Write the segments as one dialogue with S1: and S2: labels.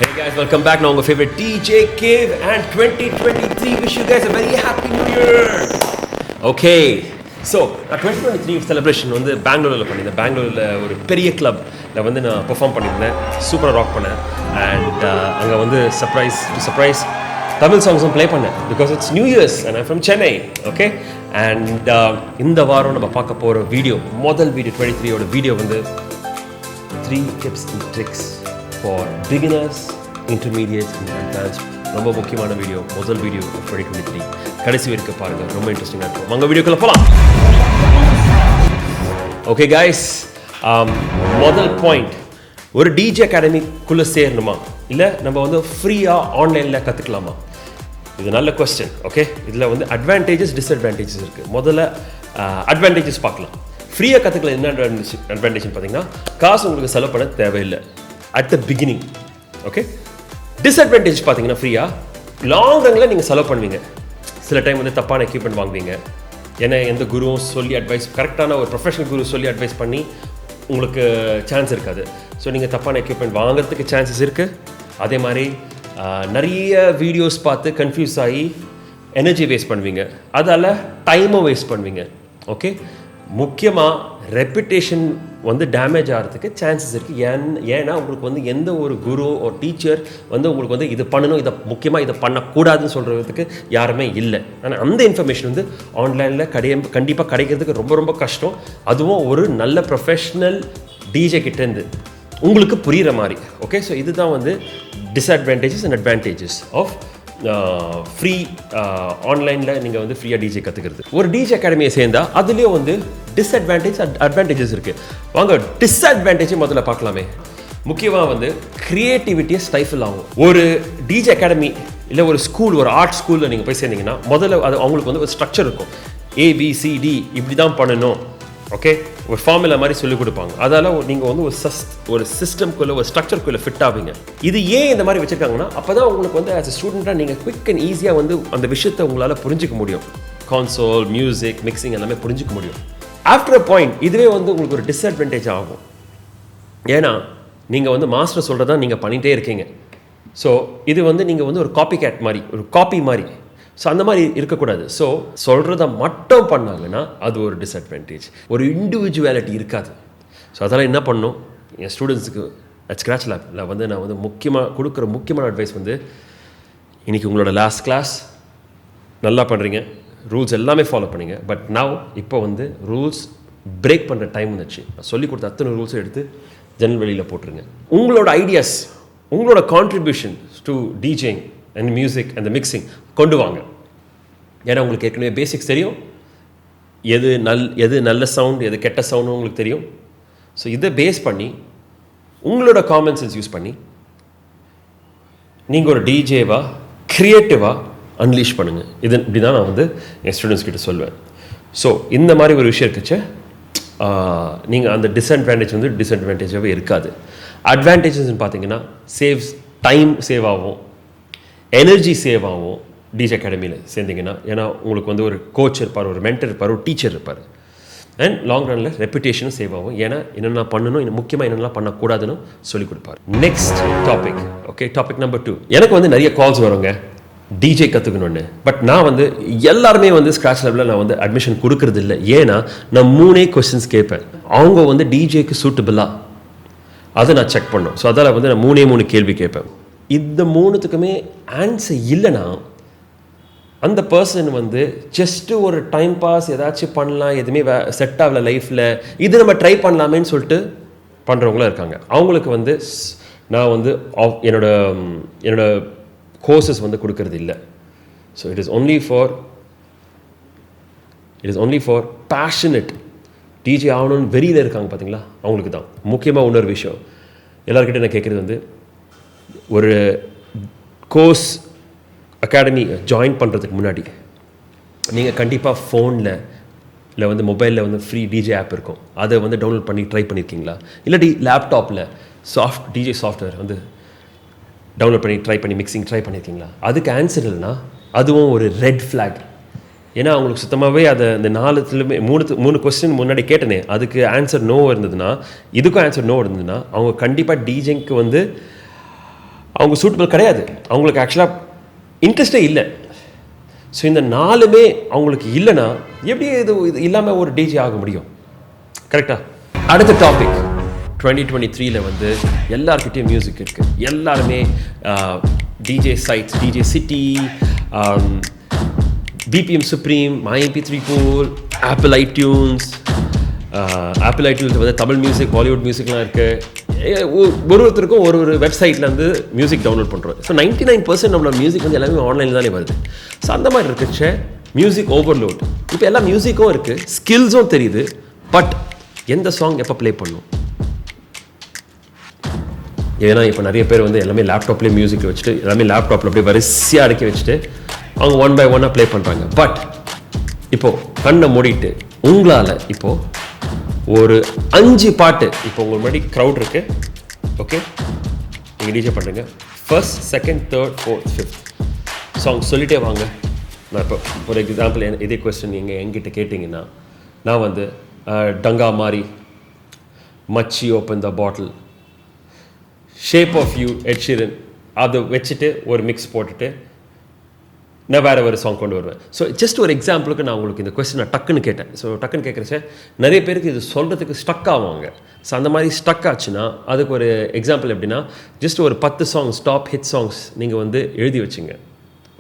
S1: Hey guys, welcome back. Now, your favorite DJ Cave and 2023. Wish you guys a very happy new year. Okay, so 2023 celebration வந்து பெங்களூரில் பண்ணியிருந்தேன். பெங்களூரில் ஒரு பெரிய கிளப்பில் வந்து நான் பெர்ஃபார்ம் பண்ணியிருந்தேன். சூப்பராக ராக் பண்ணேன். அண்ட் அங்கே வந்து சர்ப்ரைஸ் தமிழ் சாங்ஸும் ப்ளே பண்ணேன். Because it's new years and I from Chennai. Okay, and இந்த வாரம் நம்ம பார்க்க போகிற முதல் வீடியோ 23யோட வீடியோ வந்து 3 tips and tricks for beginners, intermediates and advanced. ரொம்ப முக்கியமான முதல் வீடியோ 2023. கடைசி வரைக்கும் பாருங்கள், ரொம்ப இன்ட்ரெஸ்டிங்காக இருக்கும். வாங்க வீடியோக்குள்ள போகலாம். ஓகே கைஸ், முதல் பாயிண்ட், ஒரு டிஜே அகாடமிக்குள்ளே சேரணுமா இல்லை நம்ம வந்து ஃப்ரீயாக ஆன்லைனில் கற்றுக்கலாமா? இது நல்ல கொஸ்டின். ஓகே, இதில் வந்து அட்வான்டேஜஸ் டிஸ்அட்வான்டேஜஸ் இருக்குது. முதல்ல அட்வான்டேஜஸ் பார்க்கலாம். ஃப்ரீயாக கற்றுக்கலாம். என்ன அட்வான்டேஜ்னு பார்த்தீங்கன்னா, காசு உங்களுக்கு செலவு பண்ண தேவையில்லை at the beginning. Okay, disadvantage பார்த்தீங்கன்னா, ஃப்ரீயாக லாங் ரனில் நீங்கள் செலவு பண்ணுவீங்க. சில டைம் வந்து தப்பான எக்யூப்மெண்ட் வாங்குவீங்க. ஏன்னா எந்த குருவும் சொல்லி கரெக்டான ஒரு ப்ரொஃபஷனல் குரு சொல்லி அட்வைஸ் பண்ணி உங்களுக்கு சான்ஸ் இருக்காது. ஸோ நீங்கள் தப்பான எக்யூப்மெண்ட் வாங்குறதுக்கு சான்சஸ் இருக்குது. அதே மாதிரி நிறைய வீடியோஸ் பார்த்து கன்ஃபியூஸ் ஆகி எனர்ஜி வேஸ்ட் பண்ணுவீங்க. அதால் டைமும் வேஸ்ட் பண்ணுவீங்க. ஓகே, முக்கியமாக ரெப்புடேஷன் வந்து டேமேஜ் ஆகிறதுக்கு சான்சஸ் இருக்குது. ஏன்னா உங்களுக்கு வந்து எந்த ஒரு குரு ஒரு டீச்சர் வந்து உங்களுக்கு வந்து இது பண்ணணும், இதை முக்கியமாக இதை பண்ணக்கூடாதுன்னு சொல்கிறதுக்கு யாருமே இல்லை. ஆனால் அந்த இன்ஃபர்மேஷன் வந்து ஆன்லைனில் கண்டிப்பாக கிடைக்கிறதுக்கு ரொம்ப ரொம்ப கஷ்டம். அதுவும் ஒரு நல்ல ப்ரொஃபஷ்னல் டிஜே கிட்டேருந்து உங்களுக்கு புரிகிற மாதிரி. ஓகே, ஸோ இதுதான் வந்து disadvantages and advantages of free ஆன்லைனில் நீங்கள் வந்து ஃப்ரீயாக டிஜே கற்றுக்கிறது. ஒரு டிஜே அகாடமியை சேர்ந்தால் அதுலேயும் வந்து டிஸ்அட்வான்டேஜ் அட்வான்டேஜஸ் இருக்குது. வாங்க டிஸ்அட்வான்டேஜை முதல்ல பார்க்கலாமே. முக்கியமாக வந்து க்ரியேட்டிவிட்டியை ஸ்டைஃபில் ஆகும். ஒரு டிஜே அகாடமி இல்லை ஒரு ஸ்கூல், ஒரு ஆர்ட் ஸ்கூலில் நீங்கள் போய் சேர்ந்தீங்கன்னா முதல்ல அது அவங்களுக்கு வந்து ஒரு ஸ்ட்ரக்சர் இருக்கும். ABCD இப்படி தான் பண்ணணும். ஓகே, ஒரு ஃபார்முலா மாதிரி சொல்லிக் கொடுப்பாங்க. அதால் நீங்கள் வந்து ஒரு சிஸ்டம்குள்ளே ஒரு ஸ்ட்ரக்சர்க்குள்ளே ஃபிட் ஆவீங்க. இது ஏன் இந்த மாதிரி வச்சுருக்காங்கன்னா, அப்போ தான் உங்களுக்கு வந்து ஆஸ் அ ஸ்டூடெண்ட்டாக நீங்கள் குவிக் அண்ட் ஈஸியாக வந்து அந்த விஷயத்தை உங்களால் புரிஞ்சிக்க முடியும். கான்சோல், மியூசிக், மிக்சிங் எல்லாமே புரிஞ்சிக்க முடியும். ஆஃப்டர் அ பாயிண்ட் இதுவே வந்து உங்களுக்கு ஒரு டிஸ்அட்வான்டேஜ் ஆகும். ஏன்னா நீங்கள் வந்து மாஸ்டர் சொல்கிறதா நீங்கள் பண்ணிகிட்டே இருக்கீங்க. ஸோ இது வந்து நீங்கள் வந்து ஒரு காப்பி கேட் மாதிரி, ஒரு காப்பி மாதிரி. ஸோ அந்த மாதிரி இருக்கக்கூடாது. ஸோ சொல்கிறத மட்டும் பண்ணாங்கன்னா அது ஒரு டிஸ்அட்வான்டேஜ். ஒரு இண்டிவிஜுவாலிட்டி இருக்காது. ஸோ அதெல்லாம் என்ன பண்ணணும், என் ஸ்டூடெண்ட்ஸுக்கு ஸ்க்ராட்ச் லேபில் வந்து நான் வந்து கொடுக்குற முக்கியமான அட்வைஸ் வந்து, இன்றைக்கி உங்களோட லாஸ்ட் கிளாஸ் நல்லா பண்ணுறீங்க, ரூல்ஸ் எல்லாமே ஃபாலோ பண்ணிங்க. பட் இப்போ வந்து ரூல்ஸ் பிரேக் பண்ணுற டைம் வந்துச்சு. சொல்லிக் கொடுத்த அத்தனை ரூல்ஸை எடுத்து ஜன்னல் வெளியில் போட்டுருங்க. உங்களோட ஐடியாஸ், உங்களோட contribution to DJing and music and mixing கொண்டு வாங்க. ஏன்னா உங்களுக்கு ஏற்கனவே பேசிக்ஸ் தெரியும். எது நல்ல சவுண்ட், எது கெட்ட சவுண்டு உங்களுக்கு தெரியும். ஸோ இதை பேஸ் பண்ணி உங்களோட காமன் சென்ஸ் யூஸ் பண்ணி நீங்கள் ஒரு டிஜேவாக க்ரியேட்டிவாக அன்லீஷ் பண்ணுங்கள். இப்படி தான் நான் வந்து என் ஸ்டூடெண்ட்ஸ் கிட்ட சொல்வேன். ஸோ இந்த மாதிரி ஒரு விஷயம் இருக்குச்சு, நீங்கள் அந்த டிஸ்அட்வான்டேஜ் வந்து டிஸ்அட்வான்டேஜாகவே இருக்காது. அட்வான்டேஜஸ்ன்னு பார்த்தீங்கன்னா, டைம் சேவ் ஆகும், எனர்ஜி சேவ் ஆகும் டிஜே அகாடமியில் சேர்ந்தீங்கன்னா. ஏன்னா உங்களுக்கு வந்து ஒரு கோச் இருப்பார், ஒரு மென்டர் இருப்பார், ஒரு டீச்சர் இருப்பார். அண்ட் லாங் ரனில் ரெப்புடேஷனும் சேவ் ஆகும். ஏன்னா என்னென்ன பண்ணணும், முக்கியமாக என்னென்னலாம் பண்ணக்கூடாதுன்னு சொல்லிக் கொடுப்பார். Next topic. Okay, topic number 2. எனக்கு வந்து நிறைய கால்ஸ் வருங்க டிஜே கற்றுக்கணுன்னு. பட் நான் வந்து எல்லாருமே வந்து ஸ்க்ராட்ச் லேபில் நான் வந்து அட்மிஷன் கொடுக்கறது இல்லை. ஏன்னா நான் 3 கொஸ்டின்ஸ் கேட்பேன். அவங்க வந்து டிஜேக்கு சூட்டபிளா அதை நான் செக் பண்ணோம். ஸோ அதால் வந்து நான் 3 கேள்வி கேட்பேன். இந்த 3த்துக்குமே ஆன்சர் இல்லைன்னா அந்த பர்சன் வந்து ஜஸ்ட்டு ஒரு டைம் பாஸ் ஏதாச்சும் பண்ணலாம், எதுவுமே செட் ஆகலை லைஃப்பில், இது நம்ம ட்ரை பண்ணலாமேன்னு சொல்லிட்டு பண்ணுறவங்களும் இருக்காங்க. அவங்களுக்கு வந்து நான் வந்து என்னோட கோர்சஸ் வந்து கொடுக்கறது இல்லை. So it is only for passionate DJ ஆகணும்னு வெறியில் இருக்காங்க பார்த்தீங்களா, அவங்களுக்கு தான். முக்கியமாக இன்னொரு விஷயம், எல்லாருக்கிட்ட நான் கேட்குறது வந்து, ஒரு கோர்ஸ் அகாடமி ஜாயின் பண்ணுறதுக்கு முன்னாடி நீங்கள் கண்டிப்பாக ஃபோனில் இல்லை வந்து மொபைலில் வந்து ஃப்ரீ டிஜே ஆப் இருக்கும், அதை வந்து டவுன்லோட் பண்ணி ட்ரை பண்ணியிருக்கீங்களா? இல்லாட்டி லேப்டாப்பில் டிஜே சாஃப்ட்வேர் வந்து டவுன்லோட் பண்ணி ட்ரை பண்ணி மிக்சிங் ட்ரை பண்ணியிருக்கீங்களா? அதுக்கு ஆன்சர் இல்லைன்னா அதுவும் ஒரு ரெட் ஃப்ளாக். ஏன்னா அவங்களுக்கு சுத்தமாகவே அதை இந்த 4த்துலேயுமே 3 கொஸ்டின் முன்னாடி கேட்டனே, அதுக்கு ஆன்சர் நோ இருந்ததுன்னா, இதுக்கும் ஆன்சர் நோ இருந்ததுன்னா, அவங்க கண்டிப்பாக டிஜேக்கு வந்து அவங்க சூட்டபிள் கிடையாது, அவங்களுக்கு ஆக்சுவலாக இன்ட்ரெஸ்டே இல்லை. ஸோ இந்த 4மே அவங்களுக்கு இல்லைன்னா எப்படி இது இல்லாமல் ஒரு டிஜே ஆக முடியும்? கரெக்டாக. அடுத்த டாபிக் 2023 வந்து எல்லார்கிட்டையும் மியூசிக் இருக்குது. எல்லாருமே DJ sites, DJ city, BPM supreme, MyMP3 Pool, Apple iTunes வந்து தமிழ் மியூசிக், பாலிவுட் மியூசிக்லாம் இருக்குது. ஒருத்தருக்கும் ஒரு வெப்சைட்லேருந்து மியூசிக் டவுன்லோட் பண்ணுறோம். ஸோ 99% நம்மளோட மியூசிக் வந்து எல்லாமே ஆன்லைனில் தானே வருது. ஸோ அந்த மாதிரி இருக்குச்சே மியூசிக் ஓவர்லோட். இப்போ எல்லா மியூசிக்கும் இருக்குது, ஸ்கில்ஸும் தெரியுது, பட் எந்த சாங் எப்போ ப்ளே பண்ணும்? ஏன்னா இப்போ நிறைய பேர் வந்து எல்லாமே லேப்டாப்லேயே மியூசிக் வச்சுட்டு எல்லாமே லேப்டாப்பில் அப்படியே வரிசையாக அடுக்கி வச்சுட்டு அவங்க 1 by 1 ப்ளே பண்ணுறாங்க. பட் இப்போது கண்ணை மூடிட்டு உங்களால் இப்போது ஒரு 5 பாட்டு, இப்போ உங்களுக்கு முன்னாடி க்ரௌட் இருக்குது, ஓகே, நீங்கள் டிஜே பண்ணுறீங்க, 1st, 2nd, 3rd, 4th, 5th song சொல்லிட்டே வாங்க. நான் இப்போ ஒரு எக்ஸாம்பிள் இதே கொஸ்டின் நீங்கள் என்கிட்ட கேட்டிங்கன்னா நான் வந்து டங்கா மாதிரி, மச்சி open the bottle, shape of you, Ed Sheeran, அதை வச்சுட்டு ஒரு மிக்ஸ் போட்டுட்டு நான் வேறு ஒரு சாங் கொண்டு வருவேன். ஸோ ஜஸ்ட் ஒரு எக்ஸாம்பிளுக்கு நான் உங்களுக்கு இந்த கொஸ்டின் நான் டக்குன்னு கேட்டேன். ஸோ டக்குன்னு கேட்குறச்ச நிறைய பேருக்கு இது சொல்கிறதுக்கு ஸ்டக் ஆவாங்க. ஸோ அந்த மாதிரி ஸ்டக் ஆச்சுன்னா அதுக்கு ஒரு எக்ஸாம்பிள் எப்படின்னா, ஜஸ்ட் ஒரு 10 சாங்ஸ், டாப் ஹிட் சாங்ஸ் நீங்கள் வந்து எழுதி வச்சுங்க.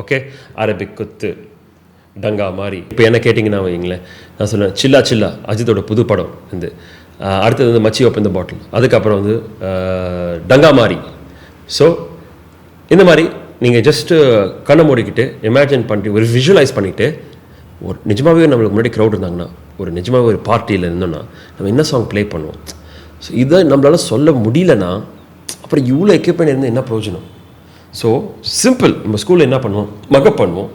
S1: ஓகே, அரபிக் குத்து, டங்கா மாதிரி. இப்போ என்ன கேட்டிங்கன்னா வைங்களேன், நான் சொன்னேன் சில்லா சில்லா, அஜித்தோட புது படம் வந்து, அடுத்தது வந்து மச்சி ஓப்பன் த பாட்டில், அதுக்கப்புறம் வந்து டங்கா மாதிரி. ஸோ இந்த மாதிரி நீங்கள் ஜஸ்ட்டு கண்ணை மூடிக்கிட்டு இமேஜின் பண்ணிட்டு ஒரு விஷுவலைஸ் பண்ணிவிட்டு, ஒரு நிஜமாகவே நம்மளுக்கு முன்னாடி க்ரௌட் இருந்தாங்கன்னா, ஒரு நிஜமாகவே ஒரு பார்ட்டியில் இருந்தோன்னா நம்ம என்ன சாங் ப்ளே பண்ணுவோம்? ஸோ இதை நம்மளால் சொல்ல முடியலன்னா அப்புறம் இவ்வளோ எக்யூப்மெண்ட் இருந்து என்ன பிரயோஜனம்? ஸோ சிம்பிள், நம்ம ஸ்கூலில் என்ன பண்ணுவோம், மக்கப் பண்ணுவோம்.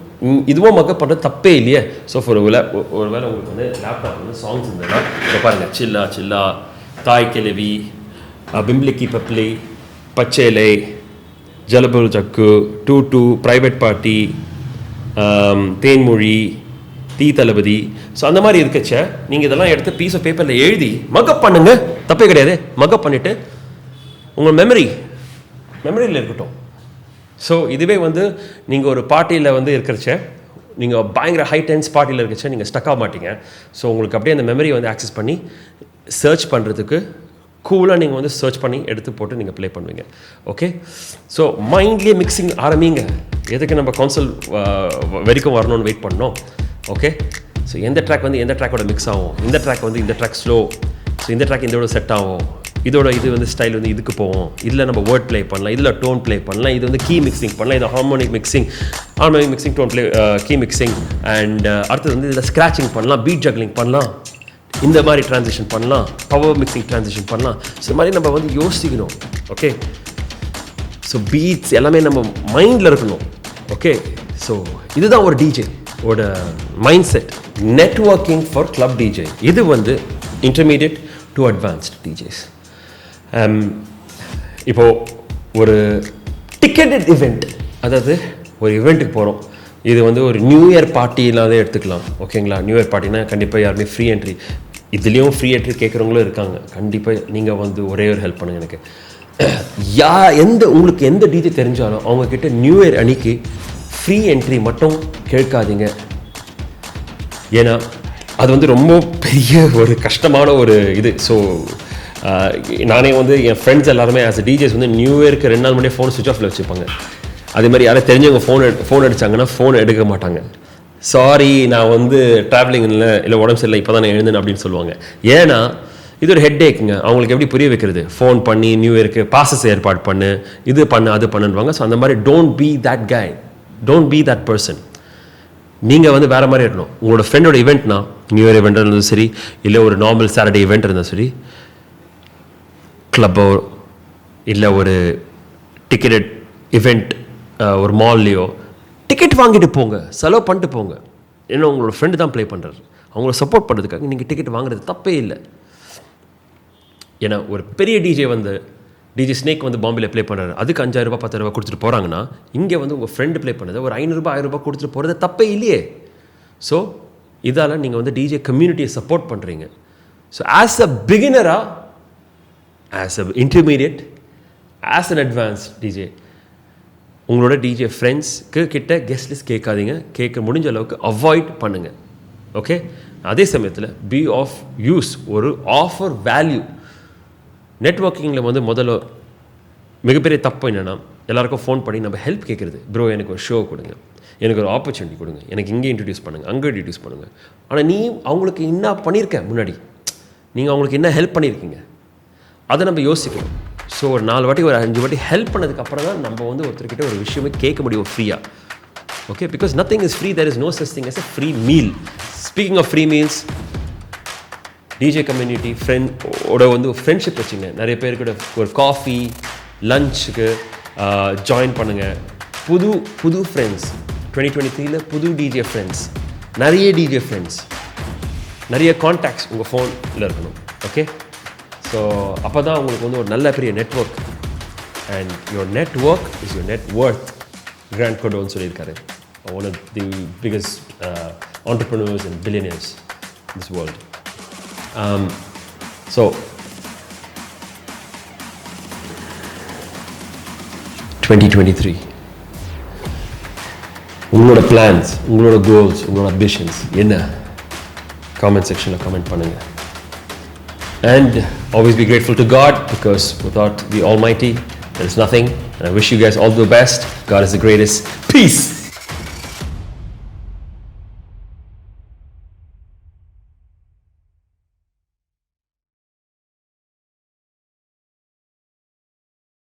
S1: இதுவும் மக்கப் பண்ணுறது தப்பே இல்லையே. ஸோ ஒரு வேளை உங்களுக்கு வந்து லேப்டாப் வந்து சாங்ஸ் இருந்ததுன்னா இப்போ பாருங்கள், சில்லா சில்லா, தாய் கிழவி, பிம்பிளிக்கி பப்ளி, பச்சேலை, ஜலபுல் ஜக்கு, 2 ப்ரைவேட் பார்ட்டி, தேன்மொழி, தீ தளபதி. ஸோ அந்த மாதிரி இருக்கச்ச நீங்கள் இதெல்லாம் எடுத்து பீஸ் ஆஃப் பேப்பரில் எழுதி மக்கப் பண்ணுங்க, தப்பே கிடையாது. மக்கப் பண்ணிவிட்டு உங்கள் மெமரியில் இருக்கட்டும். ஸோ இதுவே வந்து நீங்கள் ஒரு பார்ட்டியில் வந்து இருக்கிறச்ச, நீங்கள் பயங்கர ஹை டென்ஸ் பார்ட்டியில் இருக்கச்ச நீங்கள் ஸ்டக் ஆக மாட்டீங்க. ஸோ உங்களுக்கு அப்படியே அந்த மெமரியை வந்து ஆக்சஸ் பண்ணி சர்ச் பண்ணுறதுக்கு கூலாக நீங்கள் வந்து சர்ச் பண்ணி எடுத்து போட்டு நீங்கள் ப்ளே பண்ணுவீங்க. ஓகே, ஸோ மைண்ட்லேயே மிக்சிங் ஆரம்பிங்க. எதுக்கு நம்ம கவுன்சில் வரைக்கும் வரணும்னு வெயிட் பண்ணோம்? ஓகே, ஸோ எந்த ட்ராக் வந்து எந்த ட்ராக்கோட மிக்ஸ் ஆகும், இந்த ட்ராக் வந்து இந்த ட்ராக் ஸ்லோ, ஸோ இந்த ட்ராக் இதோட செட் ஆகும், இதோட இது வந்து ஸ்டைல் வந்து இதுக்கு போவோம், இதில் நம்ம வேர்ட் ப்ளே பண்ணலாம், இதில் டோன் ப்ளே பண்ணலாம், இது வந்து கீ மிக்சிங் பண்ணலாம், இது harmonic mixing, tone play, key mixing, and அடுத்தது வந்து இதில் ஸ்க்ராச்சிங் பண்ணலாம், பீட் ஜக்லிங் பண்ணலாம், இந்த மாதிரி ட்ரான்சிஷன் பண்ணலாம், பவர் மிக்சிங் ட்ரான்சிஷன் பண்ணலாம். ஸோ இந்த மாதிரி நம்ம வந்து யோசிக்கணும். ஓகே, ஸோ பீட்ஸ் எல்லாமே நம்ம மைண்டில் இருக்கணும். ஓகே, ஸோ இதுதான் ஒரு டிஜே ஓட mind set. Networking for club DJ. இது வந்து இன்டர்மீடியட் டு அட்வான்ஸ்ட் டிஜேஸ். இப்போது ஒரு டிக்கெட்டட் இவெண்ட், அதாவது ஒரு இவெண்ட்டுக்கு போகிறோம், இது வந்து ஒரு நியூ இயர் பார்ட்டியில்லாத எடுத்துக்கலாம். ஓகேங்களா, நியூ இயர் பார்ட்டினா கண்டிப்பாக யாருமே ஃப்ரீ என்ட்ரி, இதுலேயும் ஃப்ரீ என்ட்ரி கேட்குறவங்களும் இருக்காங்க. கண்டிப்பாக நீங்கள் வந்து ஒரே ஒரு ஹெல்ப் பண்ணுங்கள் எனக்கு. உங்களுக்கு எந்த டிஜே தெரிஞ்சாலும் அவங்கக்கிட்ட நியூ இயர் அன்னைக்கு ஃப்ரீ என்ட்ரி மட்டும் கேட்காதீங்க. ஏன்னா அது வந்து ரொம்ப பெரிய ஒரு கஷ்டமான ஒரு இது. ஸோ நானே வந்து என் ஃப்ரெண்ட்ஸ் எல்லாருமே ஆஸ் அ டிஜேஸ் வந்து நியூ இயருக்கு 2 நாள் முன்னாடியே ஃபோன் சுவிச் ஆஃபில் வச்சுப்பாங்க. அதே மாதிரி யாரும் தெரிஞ்சவங்க ஃபோன் அடித்தாங்கன்னா ஃபோன் எடுக்க மாட்டாங்க. சாரி, நான் வந்து ட்ராவலிங் இல்லை உடம்பு சரியில்லை, இப்போ தான் நான் எழுந்தேன் அப்படின்னு சொல்லுவாங்க. ஏன்னா இது ஒரு ஹெட் ஏக்குங்க. அவங்களுக்கு எப்படி புரிய வைக்கிறது? ஃபோன் பண்ணி நியூ இயருக்கு பாசஸ் ஏற்பாடு பண்ணு, இது பண்ணு, அது பண்ணுவாங்க. ஸோ அந்த மாதிரி don't be that guy, don't be that person. நீங்கள் வந்து வேறு மாதிரி இருக்கணும். உங்களோட ஃப்ரெண்டோட ஈவெண்ட்னா, நியூ இயர் ஈவெண்ட் இருந்தாலும் சரி, இல்லை ஒரு நார்மல் சாட்டர்டே ஈவெண்ட் இருந்தாலும் சரி, கிளப்போ இல்லை ஒரு டிக்கெட்டட் ஈவெண்ட் ஒரு மால்லையோ டிக்கெட் வாங்கிட்டு போங்க, செலவு பண்ணிட்டு போங்க. ஏன்னா உங்களோட ஃப்ரெண்டு தான் ப்ளே பண்ணுறாரு, அவங்கள சப்போர்ட் பண்ணுறதுக்காக நீங்கள் டிக்கெட் வாங்குறது தப்பே இல்லை. ஏன்னா ஒரு பெரிய டிஜே வந்து டிஜே ஸ்னேக் வந்து பாம்பேல ப்ளே பண்ணுறாரு, அதுக்கு 5,000 ரூபாய் 10,000 ரூபாய் கொடுத்துட்டு போகிறாங்கன்னா, இங்கே வந்து உங்கள் ஃப்ரெண்டு ப்ளே பண்ணது ஒரு 500 ரூபாய் 1000 ரூபாய் கொடுத்துட்டு போகிறது தப்பே இல்லையே. ஸோ இதால் நீங்கள் வந்து டிஜே கம்யூனிட்டியை சப்போர்ட் பண்ணுறீங்க. ஸோ ஆஸ் அ பிகினராக, as a intermediate, as an advance DJ, உங்களோட டிஜே ஃப்ரெண்ட்ஸ்க்கு கிட்ட கெஸ்ட் லிஸ்ட் கேட்காதீங்க. கேட்க முடிஞ்ச அளவுக்கு அவாய்ட் பண்ணுங்கள். ஓகே, அதே சமயத்தில் பி ஆஃப் யூஸ், ஒரு ஆஃபர் வேல்யூ. நெட்வொர்க்கிங்கில் வந்து முதல்ல மிகப்பெரிய தப்பு என்னென்னா, எல்லாருக்கும் ஃபோன் பண்ணி நம்ம ஹெல்ப் கேட்குறது. ப்ரோ எனக்கு ஒரு ஷோ கொடுங்க, எனக்கு ஒரு ஆப்பர்ச்சுனிட்டி கொடுங்க, எனக்கு இங்கே இன்ட்ரடியூஸ் பண்ணுங்கள், அங்கே இன்ட்ரடியூஸ் பண்ணுங்கள். ஆனால் நீ அவங்களுக்கு என்ன பண்ணியிருக்க, முன்னாடி நீங்கள் அவங்களுக்கு என்ன ஹெல்ப் பண்ணியிருக்கீங்க, அதை நம்ம யோசிக்கணும். ஸோ ஒரு 4 வாட்டி ஒரு 5 வாட்டி ஹெல்ப் பண்ணதுக்கப்புறம் தான் நம்ம வந்து ஒருத்தர்கிட்ட ஒரு விஷயமே கேட்க முடியும் ஃப்ரீயாக. Okay, because nothing is free, there is no such thing as a free meal. Speaking of free meals, DJ community ஃப்ரெண்டோட வந்து ஃப்ரெண்ட்ஷிப் வச்சுங்க. நிறைய பேருக்கு ஒரு காஃபி லஞ்சுக்கு ஜாயின் பண்ணுங்கள். புது ஃப்ரெண்ட்ஸ் 2023 புது டிஜே ஃப்ரெண்ட்ஸ், நிறைய டிஜே ஃப்ரெண்ட்ஸ், நிறைய கான்டாக்ட்ஸ் உங்கள் ஃபோனில் இருக்கணும். ஓகே, ஸோ அப்போ தான் உங்களுக்கு வந்து ஒரு நல்ல பெரிய network. And your network is your net worth. Grant கோடோன்னு சொல்லியிருக்காரு, one of the biggest entrepreneurs and billionaires in this world. So 2023 உங்களோட பிளான்ஸ், உங்களோட கோல்ஸ், உங்களோட அம்பிஷன்ஸ் என்ன? காமெண்ட் செக்ஷனில் கமெண்ட் பண்ணுங்கள். And always be grateful to God, because without the Almighty there is nothing. And I wish you guys all the best. God is the greatest. Peace.